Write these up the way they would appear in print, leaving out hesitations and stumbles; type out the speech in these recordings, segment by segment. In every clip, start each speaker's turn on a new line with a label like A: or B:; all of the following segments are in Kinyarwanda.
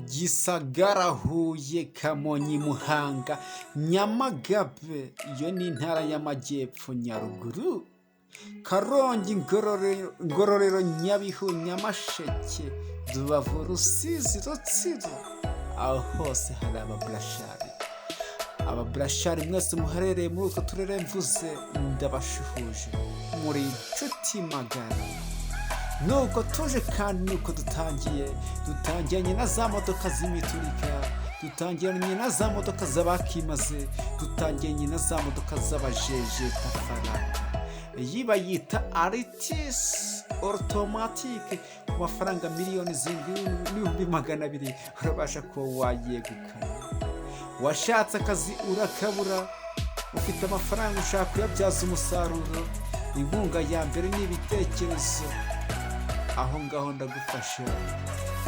A: Gisagara, Huye, Kamonyi, Muhanga, Nyamagabe, iyo ni intara y'amajyepfo, Nyaruguru, Karongi, Ngororero, Nyabihu, Nyamasheke, Rubavu, Rusizi, Rutsiro, aho hose hari ababurashari mwese muherereye muri utwo turere mvuze, ndabashuhuje muri inshuti magana. Nuko tuje kandi nuko dutangiranye na za modoka z'imiturika, dutangiranye na za modoka z'abakimaze, dutangiranye na za modoka z'abajeje tafaranga. Iyi bayita Altis automatique ku mafaranga miliyoni 7,200,000 urabasha kuba wayegukana. Washatse akazi urakabura, ufite amafaranga ushaka kuyabyaza umusaruro, inkunga ya mbere n'ibitekerezo, aho ngaho ndagufasha.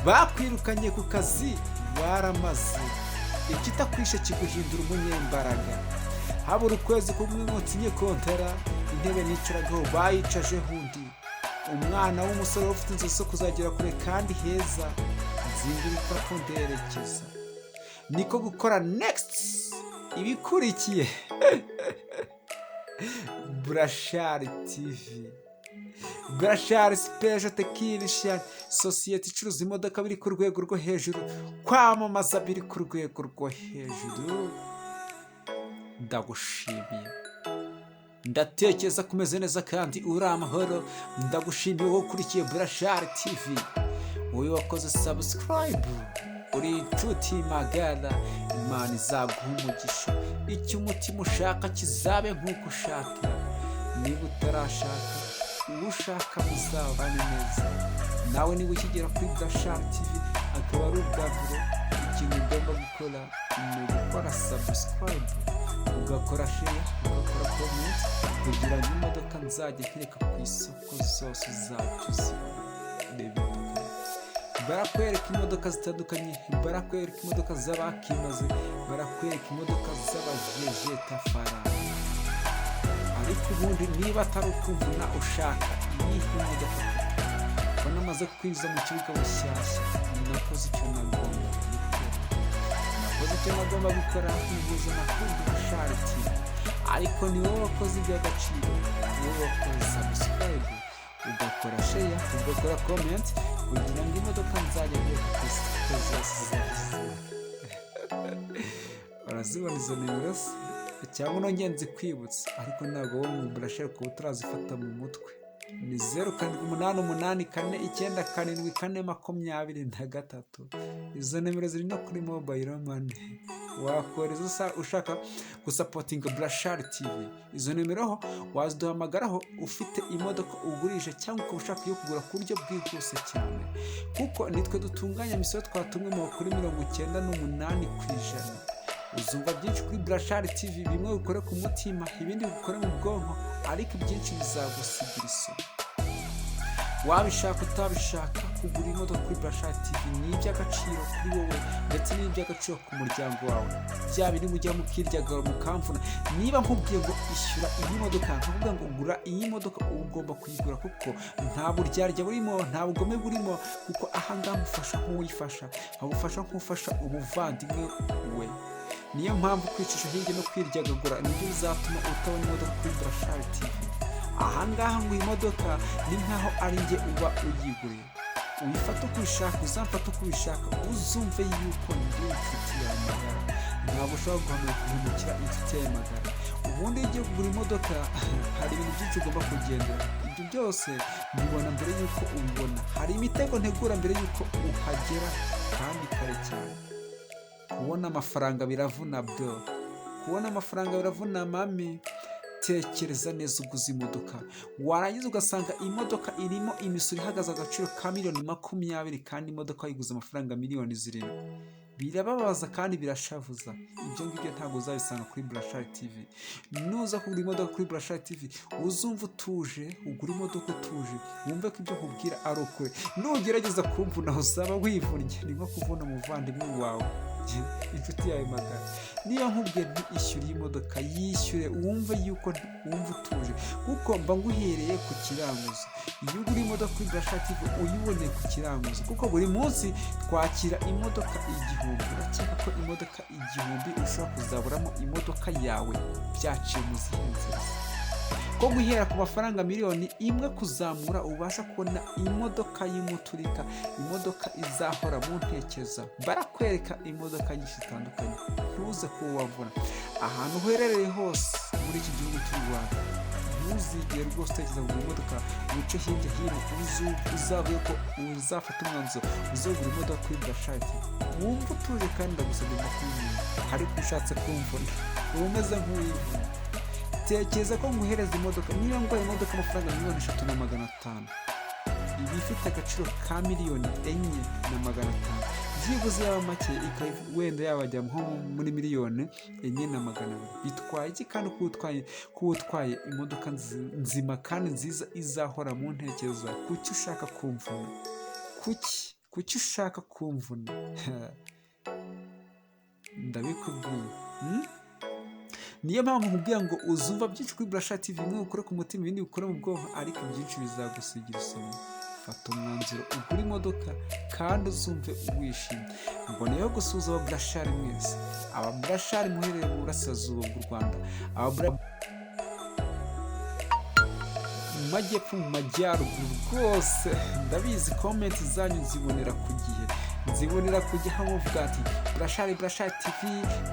A: Bakwirukanye ku kazi waramaze, ikitakwishe kiguhindura umunyembaraga. Habura ukwezi kumwe nkotinye kontara, intebe nicaragaho bayicajeho undi. Umwana w'umusore ufite inzozi zo kuzagera kure kandi heza, nzingirika ko nderekeza. Niko gukora next ibikurikiye. Burashari TV, Burashari Special Technician, sosiyete icuruza imodoka biri ku rwego rwo hejuru, kwamamaza biri ku rwego rwo hejuru. Ndagushimiye, ndatekereza kumeze neza kandi uri amahoro. Ndagushimiye wowe ukurikiye Burashari TV, wowe wakoze subscribe, uri inshuti magara. Imana izaguha umugisha, icyo umutima ushaka kizabe nk'uko ushaka. Niba utarashaka, uwo ushaka muzabane neza. Nawe niba ukigera kuri Burashari TV akaba ari ubwa mbere, ikintu ugomba gukora ni ugukora subscribe, ugakora share, ugakora comment, kugira ngo imodoka nzajya ntereka ku isoko zose zacu zirebe. Barakwereka imodoka zitandukanye, barakwereka imodoka z'abakimaze, barakwereka imodoka z'abajeje tafaranga. Ariko ubundi niba atari ukumvuna ushaka iyihe modoka, ubona amaze kwinjiza mu kibuga bushyashya, nakoze icyo nagomba gukora, kwivuza amakuru Burashari TV. Ariko ni wowe wakoze iby'agaciro, ni wowe wakoze subscribe, ugakora share, ugakora comment, kugira ngo imodoka nzajya ntereka ku isoko zose zacu. Urazibona izo nimero se? Cyangwa nongeye nzikwibutsa, ariko ntabwo wowe mu Burashari kuba turazifata mu mutwe. Ni 0788947423. Izo nimero ziri no kuri mobile money, wakohereza ushaka gusapotinga Burashari TV. Izo nimero waziduhamagaraho ufite imodoka ugurisha cyangwa ukaba ushaka iyo kugura ku buryo bwihuse cyane, kuko nitwe dutunganya imisoro twatumwemo kuri 98%. Uzumva byinshi kuri Burashari TV, bimwe bikore ku mutima, ibindi bikore mu bwonko, ariko ibyinshi bizagusigira isomo. Wabishaka utabishaka, kugura imodoka kuri Burashari TV ni iby'agaciro kuri wowe ndetse n'iby'agaciro ku muryango wawe. Bya bindi mujya mukiryagara mukamvuna, niba nkubwiye ngo ishyura iyi modoka, nkavuga ngo gura iyi modoka, ugomba kuyigura, kuko nta buryarya burimo, nta bugome burimo, kuko ahangaha mufasha nk'uwifasha, nkagufasha nk'ufasha umuvandimwe we. Niyo mpamvu kwicisha hirya no kwiryagagura nibyo bizatuma utabona imodoka kuri Burashari TV. Ahangaha ngo iyi modoka ni nkaho ari njye uba uyiguriye. Uyifata uko ubishaka, uzamfata uko ubishaka, uzumve yuko ndi inshuti yawe magara. Ntabwo ushobora guhemukira inshuti yawe magara. Ubundi iyo ugiye kugura imodoka hari ibintu byinshi ugomba kugendera. Ibyo byose mbibona mbere yuko ubibona. Hari imitego ntegura mbere yuko uhagera, kandi kare cyane. Kubona amafaranga biravuna bro, kubona amafaranga biravuna mami. Tekereza neza uguze imodoka, warangiza ugasanga imodoka irimo imisoro ihagaze agaciro ka miliyoni 20, kandi imodoka wayiguze amafaranga miliyoni 7. Birababaza kandi birashavuza. Ibyo ngibyo ntabwo uzabisanga kuri Burashari TV. Nuza kugura imodoka kuri Burashari TV, uzumva utuje, ugura imodoka utuje, wumve ko ibyo nkubwira ari ukuri. Nugerageza kumvuna uzaba wivunnye, ni nko kuvuna umuvandimwe wawe. yanjye, inshuti yawe magara, niba nkubwiye nti ishyure iyi modoka, yishyure wumve yuko wumva utuje, kuko mba nguhereye ku kiranguzo. Iyo ugura imodoka kuri Brasha TV uyiboneye ku kiranguzo, kuko buri munsi twakira imodoka 1000. Urakeka ko imodoka 1000 ushobora kuzaburamo imodoka yawe byaciye mu zihe nzira? Ko guhera ku mafaranga miliyoni 1 kuzamura ubasha kubona imodoka y'umuturika, imodoka izahora mu ntekereza. Barakwereka imodoka nyinshi zitandukanye, ntuze kuba wavuna ahantu uherereye hose muri iki gihugu cy'u Rwanda. Ntuzigere rwose utekereza kugura imodoka wice hirya hino uzavuye ko uzafata umwanzuro uzogura imodoka kuri Brasha TV. Wumva utuje kandi ndagusabye makumyabiri, ariko ushatse kumvuna uba umeze nk'uwivuna. Tekereza ko nguhereza imodoka, niba nguhaye imodoka amafaranga miliyoni 3,500, iba ifite agaciro ka miliyoni 4,500, byibuze yaba make wenda yabajya nko muri miliyoni 4,200. Bitwaye iki kandi kuba utwaye imodoka nzima kandi nziza izahora mu ntekerezo? Kuki ushaka kumvuna? Kuki ushaka kumvuna? Ndabikubwiye. Niyo mpamvu nkubwira ngo uzumva byinshi kuri Brasha TV, bimwe ukore ku mutima ibindi ukore mu bwonko, ariko byinshi bizagusigira isomo. Fata umwanzuro ugura imodoka kandi uzumve wishimye. Mboneyeho gusuhuza aba Brashari mwese, aba Brashari muherereye mu burasirazuba bw'u Rwanda, mu majyepfo, mu majyaruguru rwose ndabizi komenti zanyu nzibonera ku gihe, muvuga ati Brasha TV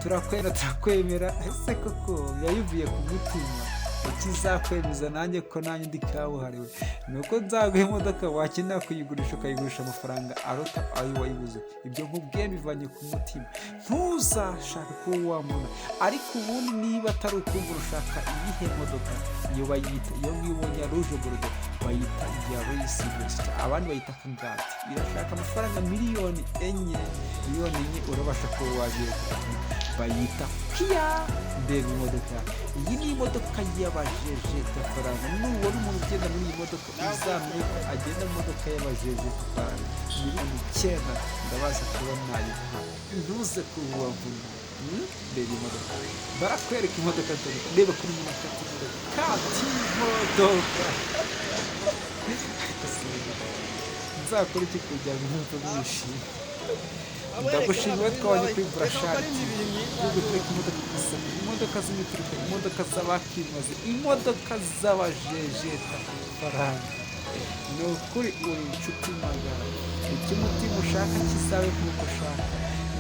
A: turakwemera. Ese koko yayivuye ku mutima? Ikizakwemeza nanjye ko nanjye ndi kabuhariwe ni uko nzaguha imodoka wakenera kuyigurisha ukayigurisha amafaranga arota ayo wayibuze. Ibyo nkubwiye bivanye ku mutima, ntuzashaka kuba wamubona. Ariko ubundi niba atari ukumva ushaka iyihe modoka, iyo bayita, iyo mwibonye ya Rouge Bordeaux bayita iya Race Best, abandi bayita Kangati. Irashaka amafaranga miliyoni 4 urabasha kuba wagiye bayita Kia. Mbega imodoka, iyi ni imodoka y'abajeje tafaranga. Nubona umuntu ugenda muri iyi modoka uzamenye ko agenda mu modoka y'abajeje tafaranga miliyoni 9 ndabasha kuba nayiha, ntuze kuwavuna. Mbega imodoka, barakwereka imodoka nzima, reba kuri imodoka kati imodoka. Nzakora iki kugira ngo nkumve mwishimye? Ndagushimiye twabanye kuri Brasha TV, twereka imodoka z'imiturika, imodoka z'abakimaze, imodoka z'abajeje tafaranga. Ni ukuri uri inshuti magara, icyo umutima ushaka kizabe nk'uko ushaka.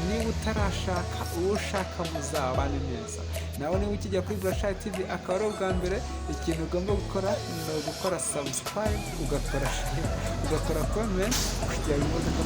A: Niba utarashaka uwo ushaka muzabane neza. Nawe niba ukijya kuri Brasha TV akaba ari ubwa mbere, ikintu ugomba gukora ni ugukora subscribe, ugakora share, ugakora comment kugira ngo imodoka